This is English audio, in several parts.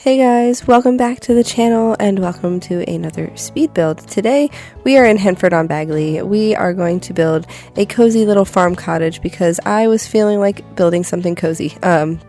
Hey guys, welcome back to the channel and welcome to another speed build. Today we are in Henford on Bagley. We are going to build a cozy little farm cottage because I was feeling like building something cozy.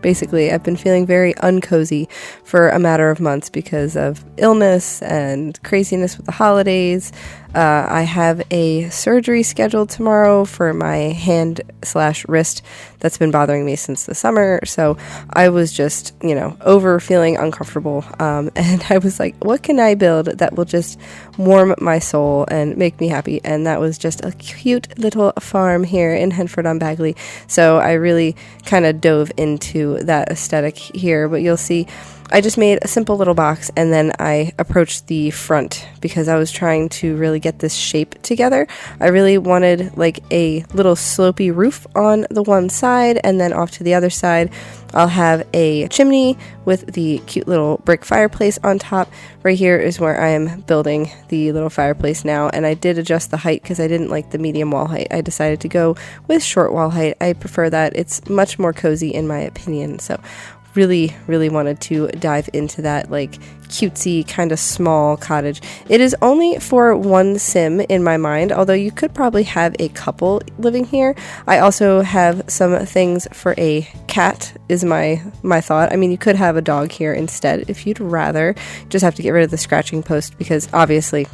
Basically, I've been feeling very uncozy for a matter of months because of illness and craziness with the holidays. I have a surgery scheduled tomorrow for my hand/wrist that's been bothering me since the summer. So I was just, over feeling uncomfortable. And I was like, what can I build that will just warm my soul and make me happy? And that was just a cute little farm here in Henford on Bagley. So I really kind of dove into that aesthetic here, but you'll see I just made a simple little box and then I approached the front because I was trying to really get this shape together. I really wanted like a little slopey roof on the one side, and then off to the other side I'll have a chimney with the cute little brick fireplace on top. Right here is where I am building the little fireplace now, and I did adjust the height because I didn't like the medium wall height. I decided to go with short wall height. I prefer that. It's much more cozy in my opinion. So really wanted to dive into that like cutesy kind of small cottage. It is only for one sim in my mind, although you could probably have a couple living here. I also have some things for a cat is my thought. I mean, you could have a dog here instead if you'd rather. Just have to get rid of the scratching post because obviously,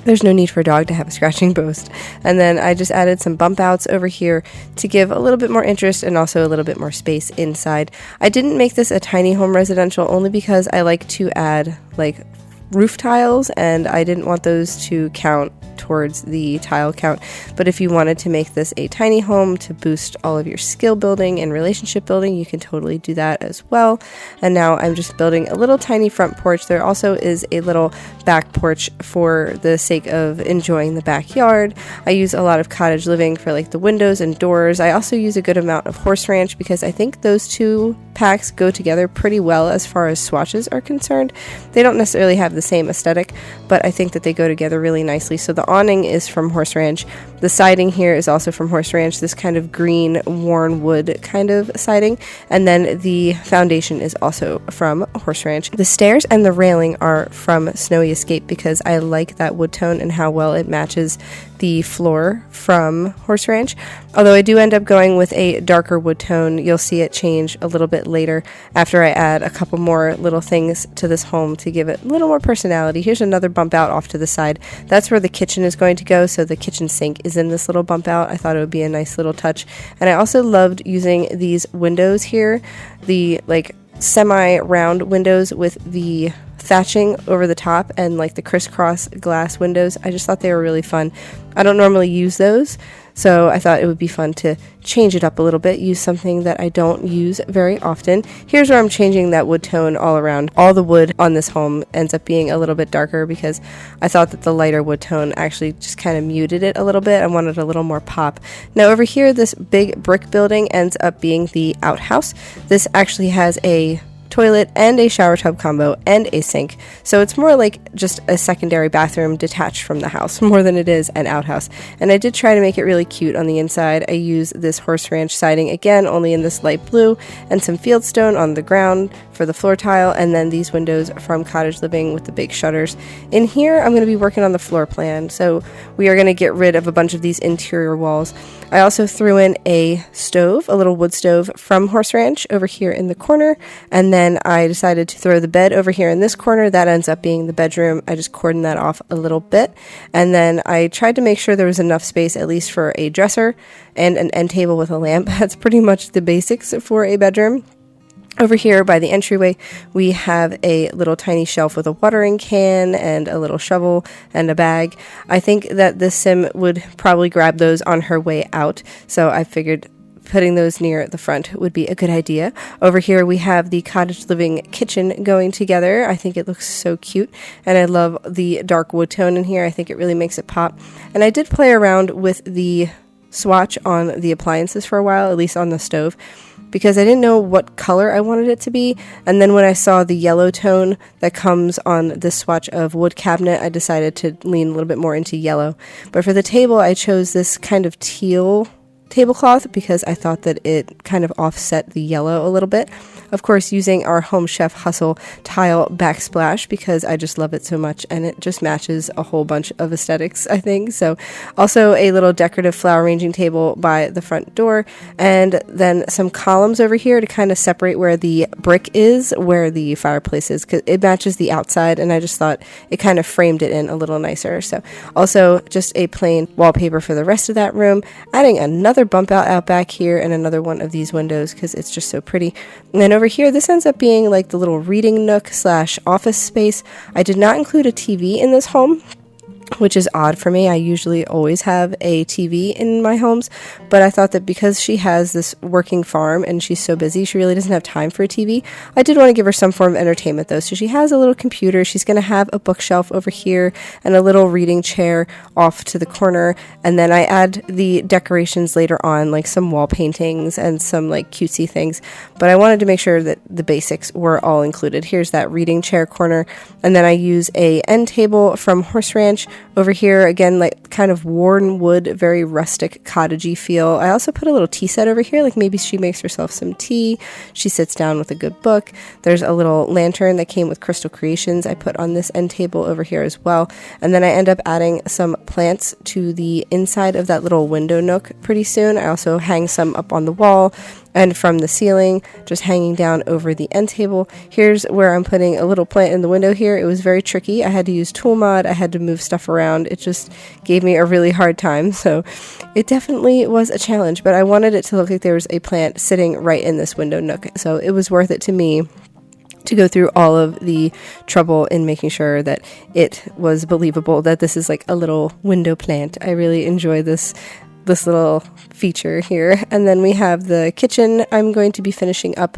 there's no need for a dog to have a scratching post. And then I just added some bump outs over here to give a little bit more interest and also a little bit more space inside. I didn't make this a tiny home residential only because I like to add like roof tiles and I didn't want those to count towards the tile count. But if you wanted to make this a tiny home to boost all of your skill building and relationship building, you can totally do that as well. And now I'm just building a little tiny front porch. There also is a little back porch for the sake of enjoying the backyard. I use a lot of cottage living for like the windows and doors. I also use a good amount of horse ranch because I think those two packs go together pretty well as far as swatches are concerned. They don't necessarily have the same aesthetic, but I think that they go together really nicely. So the awning is from horse ranch. The siding here is also from horse ranch, this kind of green worn wood kind of siding, and then the foundation is also from horse ranch. The stairs and the railing are from Snowy Escape because I like that wood tone and how well it matches the floor from horse ranch. Although I do end up going with a darker wood tone. You'll see it change a little bit later after I add a couple more little things to this home to give it a little more personality. Here's another bump out off to the side. That's where the kitchen is going to go, so the kitchen sink is in this little bump out. I thought it would be a nice little touch. And I also loved using these windows here, the like semi-round windows with the thatching over the top and like the crisscross glass windows. I just thought they were really fun. I don't normally use those, so I thought it would be fun to change it up a little bit, use something that I don't use very often. Here's where I'm changing that wood tone all around. All the wood on this home ends up being a little bit darker because I thought that the lighter wood tone actually just kind of muted it a little bit. I wanted a little more pop. Now over here, this big brick building ends up being the outhouse. This actually has a toilet and a shower tub combo and a sink, so it's more like just a secondary bathroom detached from the house more than it is an outhouse. And I did try to make it really cute on the inside. I use this horse ranch siding again, only in this light blue, and some fieldstone on the ground for the floor tile, and then these windows from Cottage Living with the big shutters. In here I'm going to be working on the floor plan, so we are going to get rid of a bunch of these interior walls. I also threw in a stove, a little wood stove from horse ranch over here in the corner, and then I decided to throw the bed over here in this corner. That ends up being the bedroom. I just cordoned that off a little bit, and then I tried to make sure there was enough space at least for a dresser and an end table with a lamp. That's pretty much the basics for a bedroom. Over here by the entryway, we have a little tiny shelf with a watering can and a little shovel and a bag. I think that this sim would probably grab those on her way out, so I figured putting those near the front would be a good idea. Over here we have the Cottage Living kitchen going together. I think it looks so cute, and I love the dark wood tone in here. I think it really makes it pop. And I did play around with the swatch on the appliances for a while, at least on the stove, because I didn't know what color I wanted it to be. And then when I saw the yellow tone that comes on this swatch of wood cabinet, I decided to lean a little bit more into yellow. But for the table, I chose this kind of teal tablecloth because I thought that it kind of offset the yellow a little bit. Of course, using our Home Chef Hustle tile backsplash because I just love it so much, and it just matches a whole bunch of aesthetics, I think. So also a little decorative flower arranging table by the front door, and then some columns over here to kind of separate where the brick is, where the fireplace is, because it matches the outside, and I just thought it kind of framed it in a little nicer. So also just a plain wallpaper for the rest of that room, adding another bump out back here and another one of these windows because it's just so pretty. And then over here, this ends up being like the little reading nook / office space. I did not include a TV in this home, which is odd for me. I usually always have a TV in my homes, but I thought that because she has this working farm and she's so busy, she really doesn't have time for a TV. I did want to give her some form of entertainment though. So she has a little computer. She's going to have a bookshelf over here and a little reading chair off to the corner. And then I add the decorations later on, like some wall paintings and some like cutesy things. But I wanted to make sure that the basics were all included. Here's that reading chair corner. And then I use a end table from Horse Ranch. Over here, again, like kind of worn wood, very rustic, cottagey feel. I also put a little tea set over here, like maybe she makes herself some tea. She sits down with a good book. There's a little lantern that came with Crystal Creations I put on this end table over here as well. And then I end up adding some plants to the inside of that little window nook pretty soon. I also hang some up on the wall and from the ceiling, just hanging down over the end table. Here's where I'm putting a little plant in the window here. It was very tricky. I had to use tool mod. I had to move stuff around. It just gave me a really hard time. So it definitely was a challenge, but I wanted it to look like there was a plant sitting right in this window nook. So it was worth it to me to go through all of the trouble in making sure that it was believable that this is like a little window plant. I really enjoy this little feature here. And then we have the kitchen. I'm going to be finishing up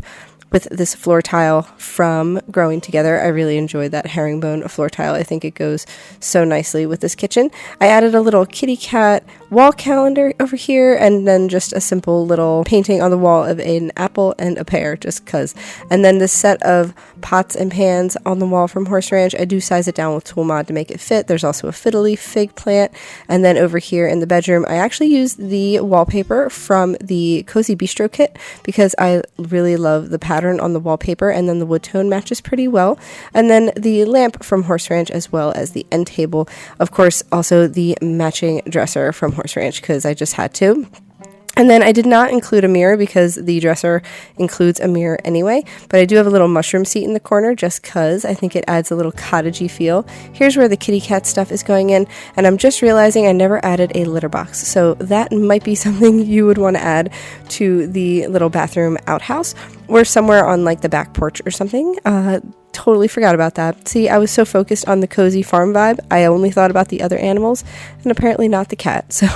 with this floor tile from Growing Together. I really enjoyed that herringbone floor tile. I think it goes so nicely with this kitchen. I added a little kitty cat wall calendar over here, and then just a simple little painting on the wall of an apple and a pear, just cuz. And then this set of pots and pans on the wall from Horse Ranch. I do size it down with tool mod to make it fit. There's also a fiddly fig plant. And then over here in the bedroom, I actually used the wallpaper from the Cozy Bistro kit because I really love the pattern on the wallpaper, and then the wood tone matches pretty well. And then the lamp from Horse Ranch, as well as the end table. Of course, also the matching dresser from Horse Ranch because I just had to. And then I did not include a mirror because the dresser includes a mirror anyway, but I do have a little mushroom seat in the corner just because I think it adds a little cottagey feel. Here's where the kitty cat stuff is going in, and I'm just realizing I never added a litter box, so that might be something you would want to add to the little bathroom outhouse or somewhere on like the back porch or something. Totally forgot about that. See, I was so focused on the cozy farm vibe, I only thought about the other animals, and apparently not the cat. So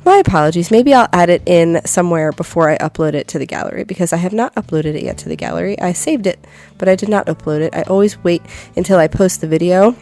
my apologies. Maybe I'll add it in somewhere before I upload it to the gallery, because I have not uploaded it yet to the gallery. I saved it, but I did not upload it. I always wait until I post the video,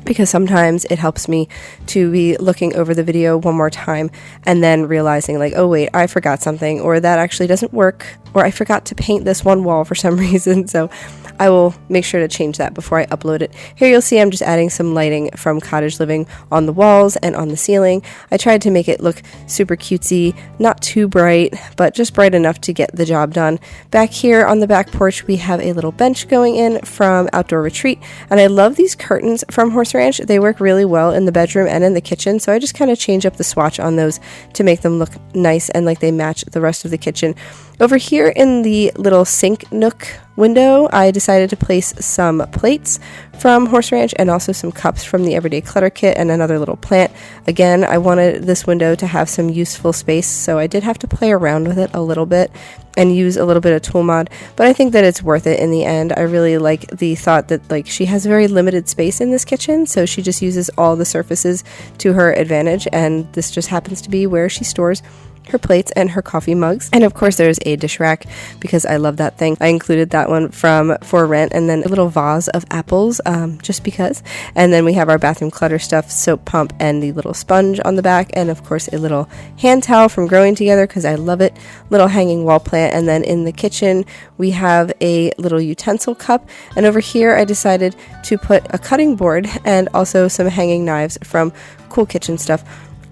because sometimes it helps me to be looking over the video one more time and then realizing like, oh wait, I forgot something, or that actually doesn't work, or I forgot to paint this one wall for some reason. So I will make sure to change that before I upload it. Here you'll see I'm just adding some lighting from Cottage Living on the walls and on the ceiling. I tried to make it look super cutesy, not too bright, but just bright enough to get the job done. Back here on the back porch, we have a little bench going in from Outdoor Retreat, and I love these curtains from Horse Ranch. They work really well in the bedroom and in the kitchen, so I just kind of change up the swatch on those to make them look nice and like they match the rest of the kitchen. Over here in the little sink nook window, I decided to place some plates from Horse Ranch and also some cups from the Everyday Clutter Kit and another little plant. Again, I wanted this window to have some useful space, so I did have to play around with it a little bit and use a little bit of tool mod, but I think that it's worth it in the end. I really like the thought that like she has very limited space in this kitchen, so she just uses all the surfaces to her advantage, and this just happens to be where she stores her plates and her coffee mugs. And of course there's a dish rack because I love that thing. I included that one from For Rent, and then a little vase of apples just because. And then we have our bathroom clutter stuff, soap pump, and the little sponge on the back, and of course a little hand towel from Growing Together because I love it, little hanging wall plant. And then in the kitchen we have a little utensil cup, and over here I decided to put a cutting board and also some hanging knives from Cool Kitchen Stuff.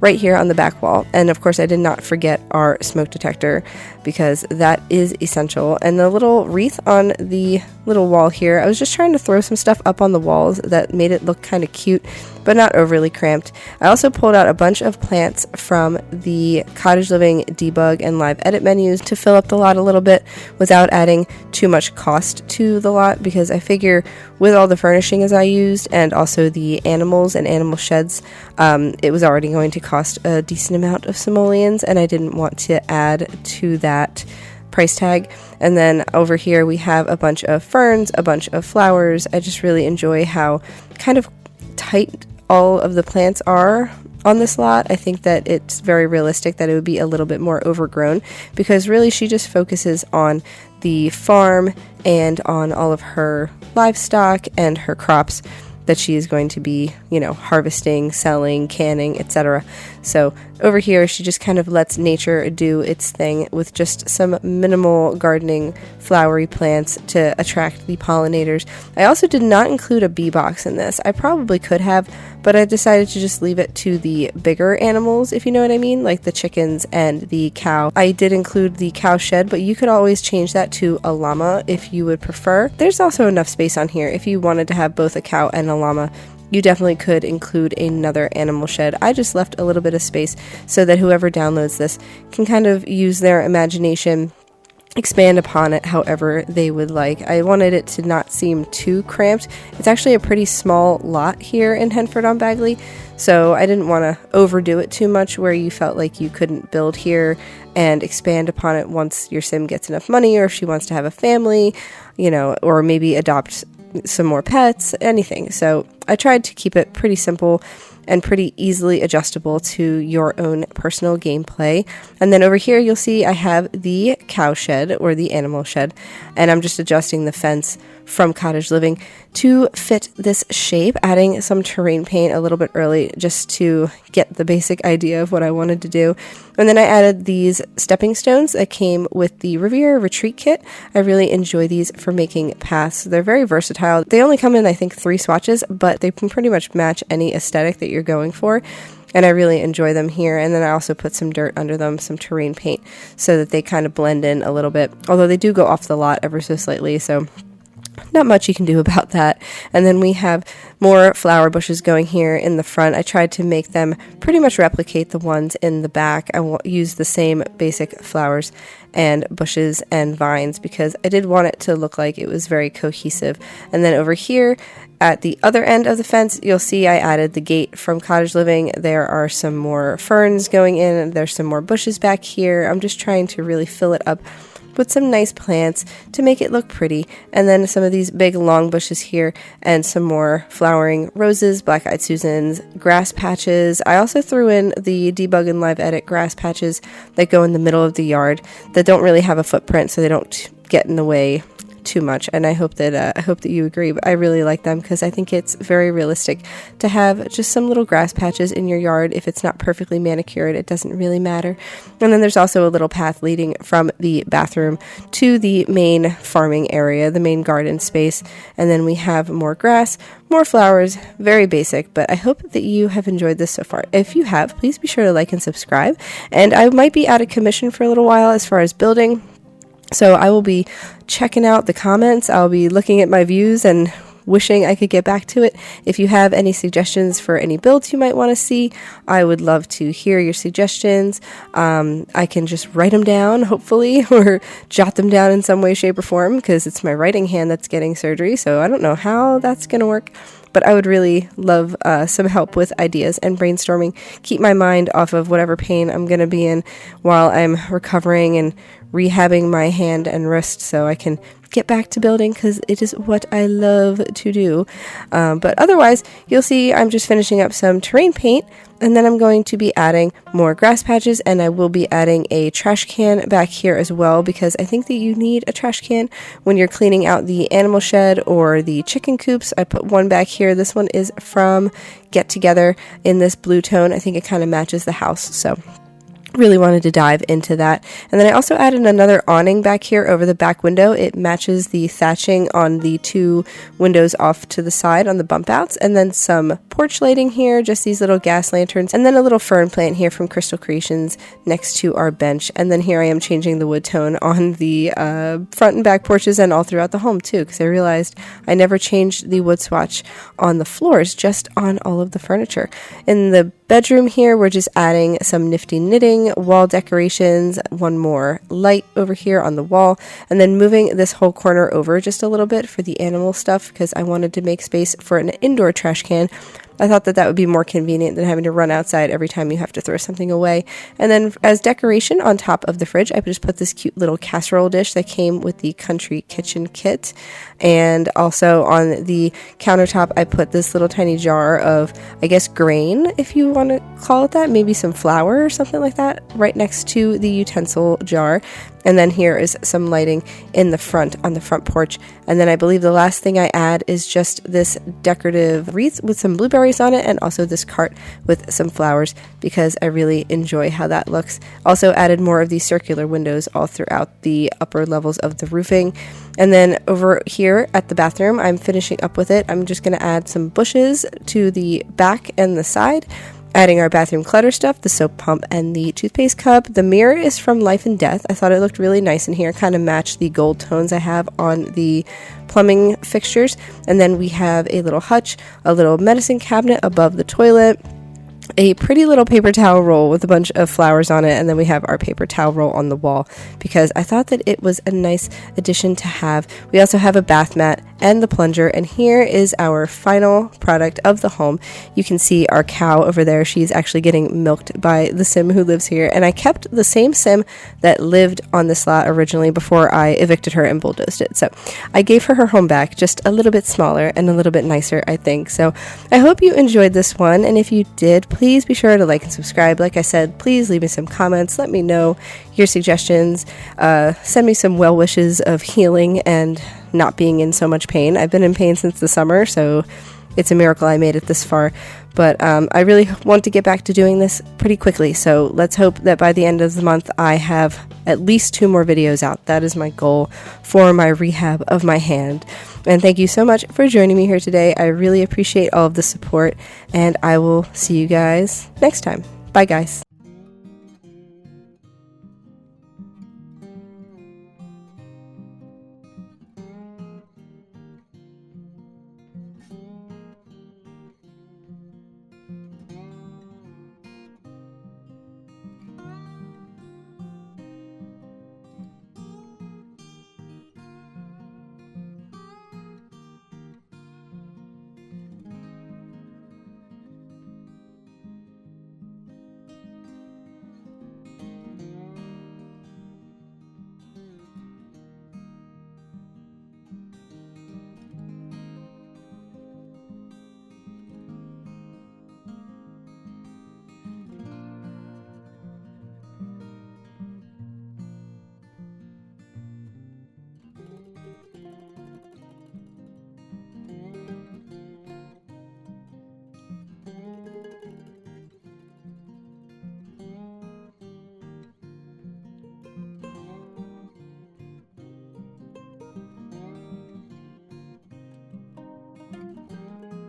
right here on the back wall. And of course I did not forget our smoke detector because that is essential. And the little wreath on the little wall here, I was just trying to throw some stuff up on the walls that made it look kind of cute but not overly cramped. I also pulled out a bunch of plants from the Cottage Living debug and live edit menus to fill up the lot a little bit without adding too much cost to the lot, because I figure with all the furnishing as I used and also the animals and animal sheds, it was already going to cost a decent amount of simoleons, and I didn't want to add to that price tag. And then over here we have a bunch of ferns, a bunch of flowers. I just really enjoy how kind of tight all of the plants are on this lot. I think that it's very realistic that it would be a little bit more overgrown, because really she just focuses on the farm and on all of her livestock and her crops that she is going to be, harvesting, selling, canning, etc. So over here, she just kind of lets nature do its thing with just some minimal gardening flowery plants to attract the pollinators. I also did not include a bee box in this. I probably could have, but I decided to just leave it to the bigger animals, if you know what I mean, like the chickens and the cow. I did include the cow shed, but you could always change that to a llama if you would prefer. There's also enough space on here if you wanted to have both a cow and a llama. You definitely could include another animal shed. I just left a little bit of space so that whoever downloads this can kind of use their imagination, expand upon it however they would like. I wanted it to not seem too cramped. It's actually a pretty small lot here in Henford on Bagley, so I didn't want to overdo it too much where you felt like you couldn't build here and expand upon it once your sim gets enough money, or if she wants to have a family, or maybe adopt some more pets, anything. So I tried to keep it pretty simple and pretty easily adjustable to your own personal gameplay. And then over here you'll see I have the cow shed, or the animal shed, and I'm just adjusting the fence from Cottage Living to fit this shape, adding some terrain paint a little bit early just to get the basic idea of what I wanted to do. And then I added these stepping stones that came with the Riviera Retreat kit. I really enjoy these for making paths. They're very versatile. They only come in, I think, 3 swatches, but they can pretty much match any aesthetic that you're going for. And I really enjoy them here. And then I also put some dirt under them, some terrain paint, so that they kind of blend in a little bit. Although they do go off the lot ever so slightly, so not much you can do about that. And then we have more flower bushes going here in the front. I tried to make them pretty much replicate the ones in the back. I used the same basic flowers and bushes and vines because I did want it to look like it was very cohesive. And then over here at the other end of the fence, you'll see I added the gate from Cottage Living. There are some more ferns going in. There's some more bushes back here. I'm just trying to really fill it up with some nice plants to make it look pretty. And then some of these big long bushes here and some more flowering roses, black-eyed Susans, grass patches. I also threw in the debug and live edit grass patches that go in the middle of the yard that don't really have a footprint, so they don't get in the way too much. And I hope that you agree, but I really like them because I think it's very realistic to have just some little grass patches in your yard. If it's not perfectly manicured, it doesn't really matter. And then there's also a little path leading from the bathroom to the main farming area, the main garden space. And then we have more grass, more flowers, very basic, but I hope that you have enjoyed this so far. If you have, please be sure to like and subscribe. And I might be out of commission for a little while as far as building, so I will be checking out the comments. I'll be looking at my views and wishing I could get back to it. If you have any suggestions for any builds you might want to see, I would love to hear your suggestions. I can just write them down, hopefully, or jot them down in some way, shape, or form, because it's my writing hand that's getting surgery, so I don't know how that's going to work. But I would really love some help with ideas and brainstorming. Keep my mind off of whatever pain I'm going to be in while I'm recovering and rehabbing my hand and wrist so I can get back to building, because it is what I love to do. But otherwise, you'll see I'm just finishing up some terrain paint, and then I'm going to be adding more grass patches, and I will be adding a trash can back here as well, because I think that you need a trash can when you're cleaning out the animal shed or the chicken coops. I put one back here. This one is from Get Together in this blue tone. I think it kind of matches the house, so really wanted to dive into that. And then I also added another awning back here over the back window. It matches the thatching on the 2 windows off to the side on the bump outs, and then some porch lighting here, just these little gas lanterns, and then a little fern plant here from Crystal Creations next to our bench. And then here I am changing the wood tone on the front and back porches and all throughout the home too, because I realized I never changed the wood swatch on the floors, just on all of the furniture. In the bedroom here, we're just adding some nifty knitting, wall decorations, one more light over here on the wall, and then moving this whole corner over just a little bit for the animal stuff because I wanted to make space for an indoor trash can. I thought that would be more convenient than having to run outside every time you have to throw something away. And then as decoration on top of the fridge, I just put this cute little casserole dish that came with the Country Kitchen kit. And also on the countertop, I put this little tiny jar of, I guess, grain, if you want to call it that, maybe some flour or something like that, right next to the utensil jar. And then here is some lighting in the front on the front porch. And then I believe the last thing I add is just this decorative wreath with some blueberries on it, and also this cart with some flowers because I really enjoy how that looks. Also added more of these circular windows all throughout the upper levels of the roofing. And then over here at the bathroom, I'm finishing up with it. I'm just going to add some bushes to the back and the side, adding our bathroom clutter stuff, the soap pump and the toothpaste cup. The mirror is from Life and Death. I thought it looked really nice in here, kind of matched the gold tones I have on the plumbing fixtures. And then we have a little hutch, a little medicine cabinet above the toilet, a pretty little paper towel roll with a bunch of flowers on it, and then we have our paper towel roll on the wall because I thought that it was a nice addition to have. We also have a bath mat and the plunger, and here is our final product of the home. You can see our cow over there. She's actually getting milked by the sim who lives here, and I kept the same sim that lived on this lot originally before I evicted her and bulldozed it. So I gave her home back, just a little bit smaller and a little bit nicer, I think. So I hope you enjoyed this one, and if you did, please be sure to like and subscribe. Like I said, please leave me some comments. Let me know your suggestions. Send me some well wishes of healing and not being in so much pain. I've been in pain since the summer, so it's a miracle I made it this far. But I really want to get back to doing this pretty quickly. So let's hope that by the end of the month, I have at least 2 more videos out. That is my goal for my rehab of my hand. And thank you so much for joining me here today. I really appreciate all of the support, and I will see you guys next time. Bye, guys.